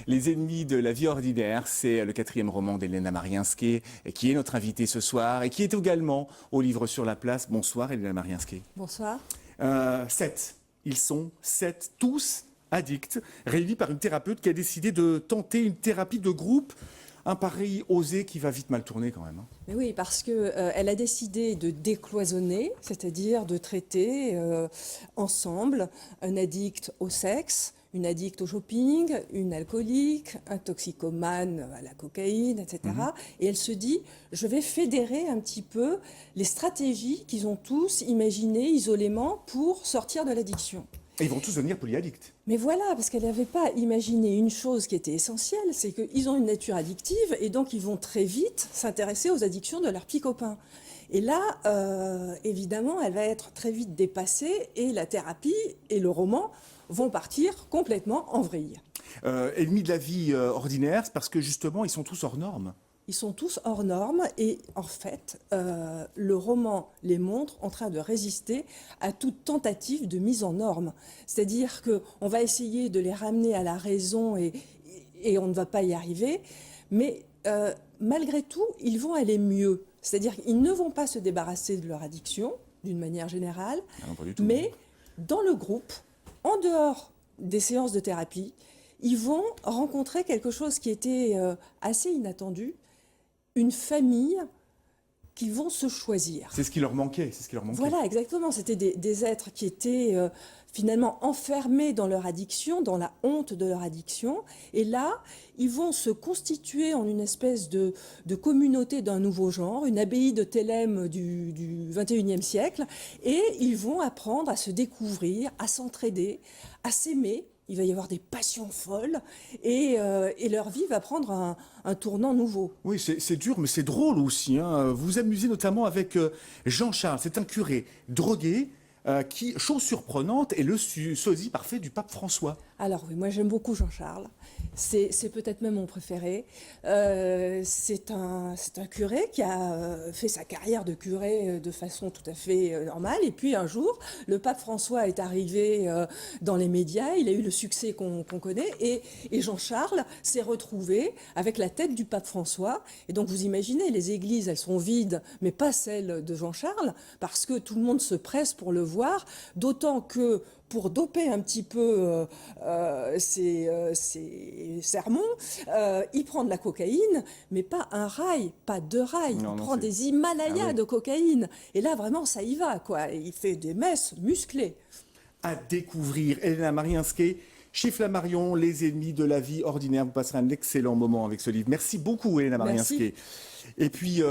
Les ennemis de la vie ordinaire, c'est le 4e roman d'Elena Mariinski, qui est notre invitée ce soir et qui est également au livre sur la place. Bonsoir Elena Mariinski. Bonsoir. 7. Ils sont 7, tous addicts, réunis par une thérapeute qui a décidé de tenter une thérapie de groupe. Un pari osé qui va vite mal tourner quand même. Mais oui, parce qu'elle a décidé de décloisonner, c'est-à-dire de traiter ensemble un addict au sexe, une addict au shopping, une alcoolique, un toxicomane à la cocaïne, etc. Et elle se dit, je vais fédérer un petit peu les stratégies qu'ils ont tous imaginées isolément pour sortir de l'addiction. Et ils vont tous devenir polyaddicts. Mais voilà, parce qu'elle n'avait pas imaginé une chose qui était essentielle, c'est qu'ils ont une nature addictive et donc ils vont très vite s'intéresser aux addictions de leurs petits copains. Et là, évidemment, elle va être très vite dépassée et la thérapie et le roman vont partir complètement en vrille. Ennemis de la vie ordinaire, c'est parce que justement, ils sont tous hors normes. Ils sont tous hors normes et en fait, le roman les montre en train de résister à toute tentative de mise en norme. C'est-à-dire qu'on va essayer de les ramener à la raison et on ne va pas y arriver, mais malgré tout, ils vont aller mieux. C'est-à-dire qu'ils ne vont pas se débarrasser de leur addiction, d'une manière générale, mais dans le groupe, en dehors des séances de thérapie, ils vont rencontrer quelque chose qui était assez inattendu, une famille qui vont se choisir. C'est ce qui leur manquait, Voilà, exactement. C'était des êtres qui étaient finalement enfermés dans leur addiction, dans la honte de leur addiction. Et là, ils vont se constituer en une espèce de communauté d'un nouveau genre, une abbaye de Thélème du XXIe siècle. Et ils vont apprendre à se découvrir, à s'entraider, à s'aimer. Il va y avoir des passions folles et leur vie va prendre un tournant nouveau. Oui, c'est dur, mais c'est drôle aussi. Hein. Vous vous amusez notamment avec Jean-Charles, c'est un curé drogué qui, chose surprenante, est le sosie parfait du pape François. Alors oui, moi j'aime beaucoup Jean-Charles. C'est peut-être même mon préféré. C'est un curé qui a fait sa carrière de curé de façon tout à fait normale. Et puis un jour, le pape François est arrivé dans les médias. Il a eu le succès qu'on connaît. Et Jean-Charles s'est retrouvé avec la tête du pape François. Et donc vous imaginez, les églises, elles sont vides, mais pas celles de Jean-Charles, parce que tout le monde se presse pour le voir. D'autant que pour doper un petit peu ses sermons, il prend de la cocaïne, mais pas un rail, pas deux rails. Il prend des Himalayas de cocaïne. Et là, vraiment, ça y va, quoi. Il fait des messes musclées. À découvrir, Elena Mariinski, chez Flammarion, Les ennemis de la vie ordinaire. Vous passerez un excellent moment avec ce livre. Merci beaucoup, Elena Mariinski. Et puis,